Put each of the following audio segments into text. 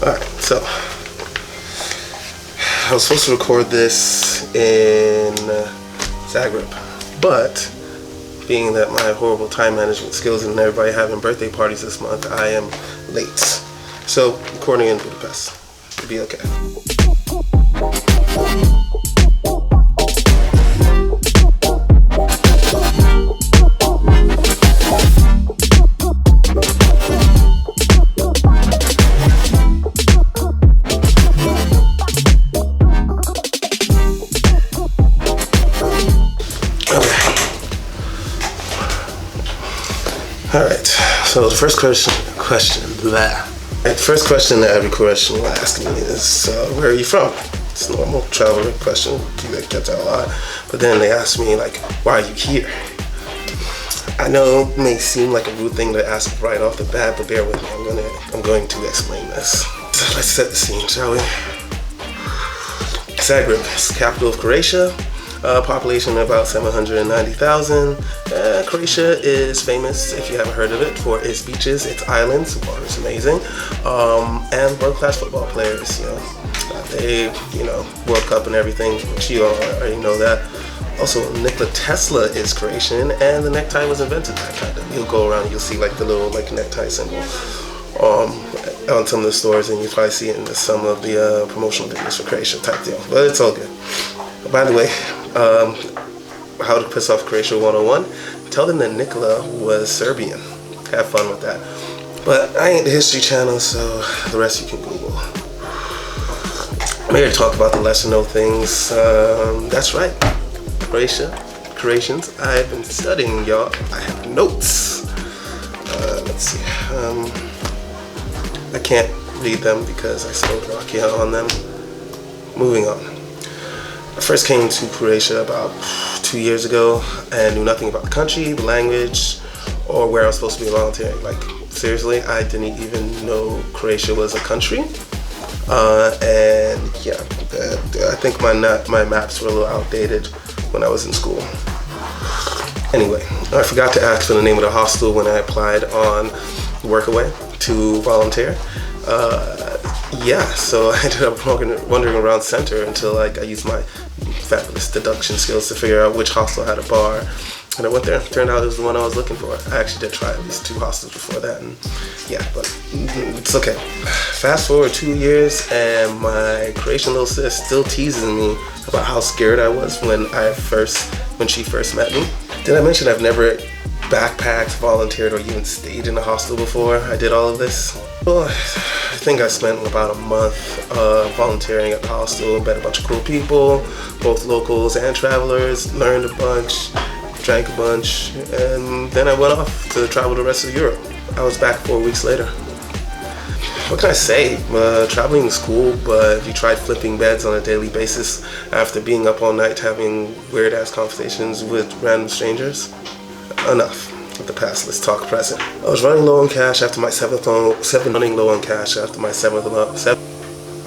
Alright, so I was supposed to record this in Zagreb, but being that my horrible time management skills and everybody having birthday parties this month, I am late. So, recording in Budapest. It'll be okay. Alright, so the first question that every Croatian will ask me is, where are you from? It's a normal travel question, you get that a lot. But then they ask me, like, why are you here? I know it may seem like a rude thing to ask right off the bat, but bear with me, I'm going to explain this. So let's set the scene, shall we? Zagreb is the capital of Croatia. Population of about 790,000. Croatia is famous, if you haven't heard of it, for its beaches, its islands, water is amazing, and world-class football players. World Cup and everything, which you all already know that. Also, Nikola Tesla is Croatian, and the necktie was invented that kind of. You'll go around, you'll see like the little necktie symbol on some of the stores, and you'll probably see it in some of the promotional videos for Croatia type deal. But it's all good. By the way, how to piss off Croatia 101, tell them that Nikola was Serbian. Have fun with that. But I ain't the History Channel, so the rest you can Google. I'm here to talk about the lesser known things. That's right, Croatians. I've been studying, y'all. I have notes. Let's see. I can't read them because I spilled Rakia on them. Moving on. I first came to Croatia about 2 years ago and knew nothing about the country, the language, or where I was supposed to be volunteering. Like, seriously, I didn't even know Croatia was a country. And yeah, I think my maps were a little outdated when I was in school. Anyway, I forgot to ask for the name of the hostel when I applied on Workaway to volunteer. So I ended up wandering around center until I used my fabulous deduction skills to figure out which hostel had a bar. And I went there. Turned out it was the one I was looking for. I actually did try at least 2 hostels before that, and yeah, but it's okay. Fast forward 2 years, and my Croatian little sis still teases me about how scared I was when she first met me. Did I mention I've never backpacked, volunteered, or even stayed in a hostel before I did all of this? Well, I think I spent about a month volunteering at the hostel, met a bunch of cool people, both locals and travelers, learned a bunch, drank a bunch, and then I went off to travel the rest of Europe. I was back 4 weeks later. What can I say? Traveling is cool, but if you tried flipping beds on a daily basis after being up all night having weird-ass conversations with random strangers, enough of the past, let's talk present. I was running low on cash after my seventh month. I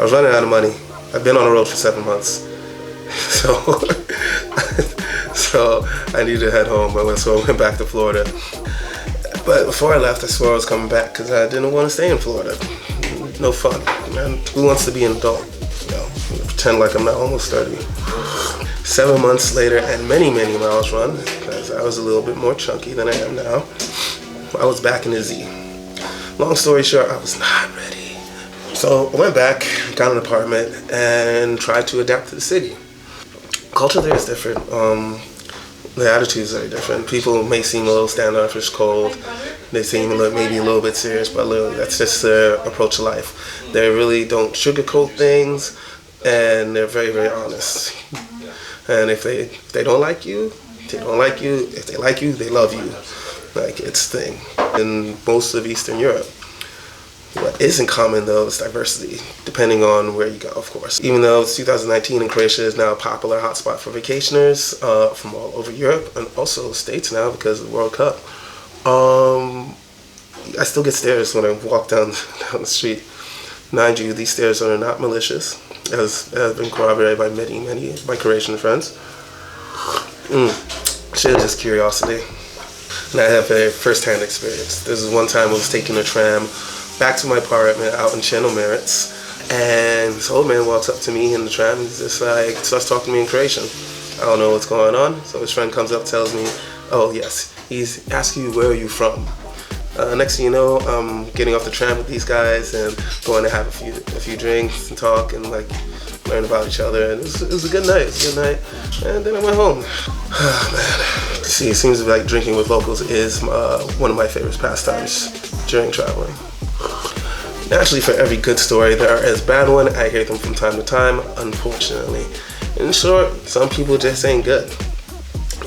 was running out of money. I've been on the road for 7 months. So I needed to head home. So I went back to Florida. But before I left, I swore I was coming back because I didn't want to stay in Florida. No fun. Man, who wants to be an adult? Pretend like I'm not almost 30. 7 months later and many miles run, because I was a little bit more chunky than I am now, I was back in the Z. Long story short, I was not ready. So I went back, got an apartment, and tried to adapt to the city. Culture there is different. The attitudes are different. People may seem a little standoffish, cold. They seem maybe a little bit serious, but literally that's just their approach to life. They really don't sugarcoat things, and they're very, very honest. And if they don't like you, they don't like you. If they like you, they love you. Like, it's the thing. In most of Eastern Europe. What isn't common, though, is diversity, depending on where you go, of course. Even though it's 2019 and Croatia is now a popular hotspot for vacationers from all over Europe and also the States now because of the World Cup, I still get stares when I walk down the street. Mind you, these stares are not malicious, as has been corroborated by many of my Croatian friends. Shit, just curiosity. And I have a first-hand experience. This is one time I was taking a tram back to my apartment out in Channel Merits, and this old man walks up to me in the tram. He's just like, starts talking to me in Croatian. I don't know what's going on. So his friend comes up, tells me, oh yes, he's asking you, where are you from? Next thing you know, I'm getting off the tram with these guys and going to have a few drinks and talk and like learn about each other. And it was a good night. It was a good night. And then I went home. Oh, man. See, it seems like drinking with locals is one of my favorite pastimes during traveling. Naturally, for every good story, there is a bad one. I hear them from time to time, unfortunately. In short, some people just ain't good.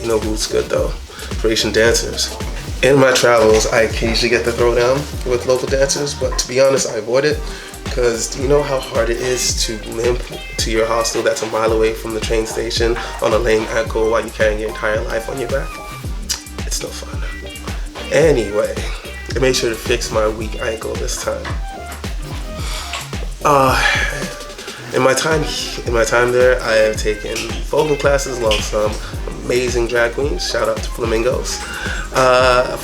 You know who's good though? Croatian dancers. In my travels, I occasionally get to throw down with local dancers, but to be honest, I avoid it because do you know how hard it is to limp to your hostel that's a mile away from the train station on a lame ankle while you're carrying your entire life on your back? It's no fun. Anyway, I made sure to fix my weak ankle this time. In my time there, I have taken vocal classes along some amazing drag queens. Shout out to Flamingos.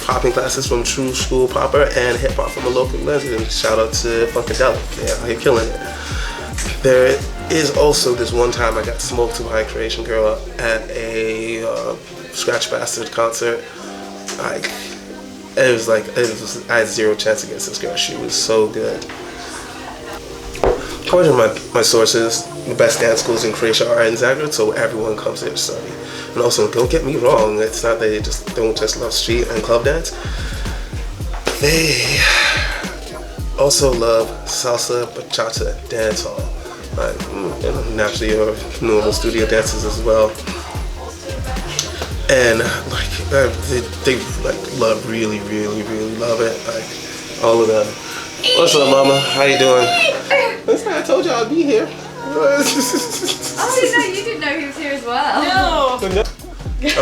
Popping classes from True School Popper and hip hop from a local legend. Shout out to Funkadelic. Yeah, you're killing it. There is also this one time I got smoked by a Croatian girl at a Scratch Bastard concert. I had zero chance against this girl. She was so good. According to my sources, the best dance schools in Croatia are in Zagreb, so everyone comes here to study. And also, don't get me wrong, it's not that they don't just love street and club dance. They also love salsa, bachata, dancehall. And naturally, your normal studio dances as well. And they love, really love it. Like all of them. What's up, mama? How you doing? Listen, I told you I'd be here. Oh, no, you didn't know he was here as well. No.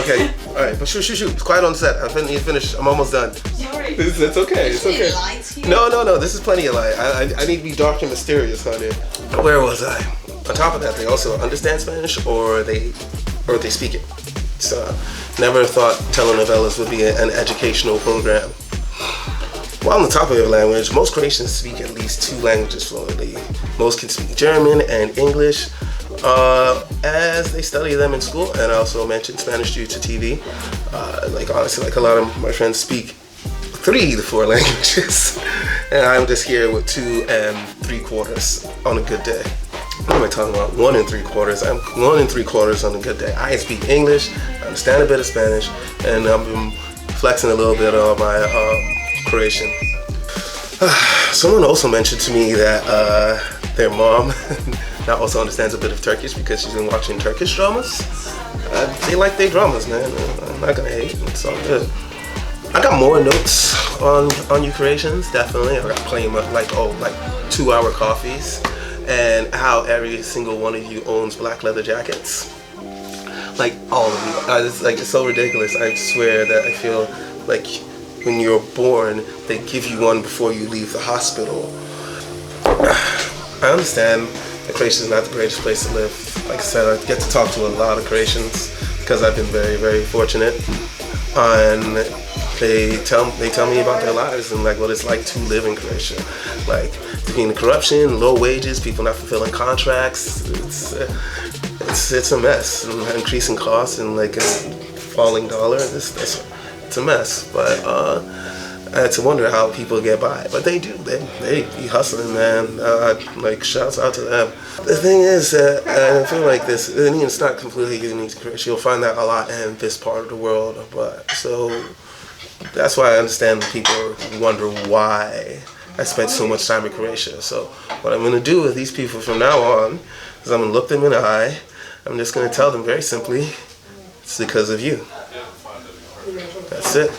Okay, alright, but shoot. It's quiet on set. I'm finished. I'm almost done. Sorry. It's okay. It's okay. No. This is plenty of light. I need to be dark and mysterious, honey. Where was I? On top of that, they also understand Spanish or they speak it. So, never thought telenovelas would be an educational program. While on the topic of language, most Croatians speak at least 2 languages fluently. Most can speak German and English as they study them in school, and I also mentioned Spanish due to TV. Honestly, a lot of my friends speak 3 to 4 languages, and I'm just here with 2 3/4 on a good day. What am I talking about? 1 3/4. I'm 1 3/4 on a good day. I speak English, I understand a bit of Spanish, and I'm flexing a little bit on my Croatian. Someone also mentioned to me that their mom now also understands a bit of Turkish because she's been watching Turkish dramas. They like their dramas, man. I'm not gonna hate. It's all good. I got more notes on you Croatians, definitely. I got plenty of like 2-hour coffees and how every single one of you owns black leather jackets. Like all of you. It's so ridiculous. I swear that I feel like when you're born, they give you one before you leave the hospital. I understand that Croatia is not the greatest place to live. Like I said, I get to talk to a lot of Croatians because I've been very fortunate. And they tell me about their lives and like what it's like to live in Croatia. Like between the corruption, low wages, people not fulfilling contracts. It's a mess. And increasing costs and like a falling dollar. It's a mess, but I had to wonder how people get by. But they do. They be hustling, man. Shouts out to them. The thing is that I feel like this. I mean, it's not completely unique to Croatia. You'll find that a lot in this part of the world. But so that's why I understand people wonder why I spent so much time in Croatia. So what I'm gonna do with these people from now on is I'm gonna look them in the eye. I'm just gonna tell them very simply, it's because of you. That's it.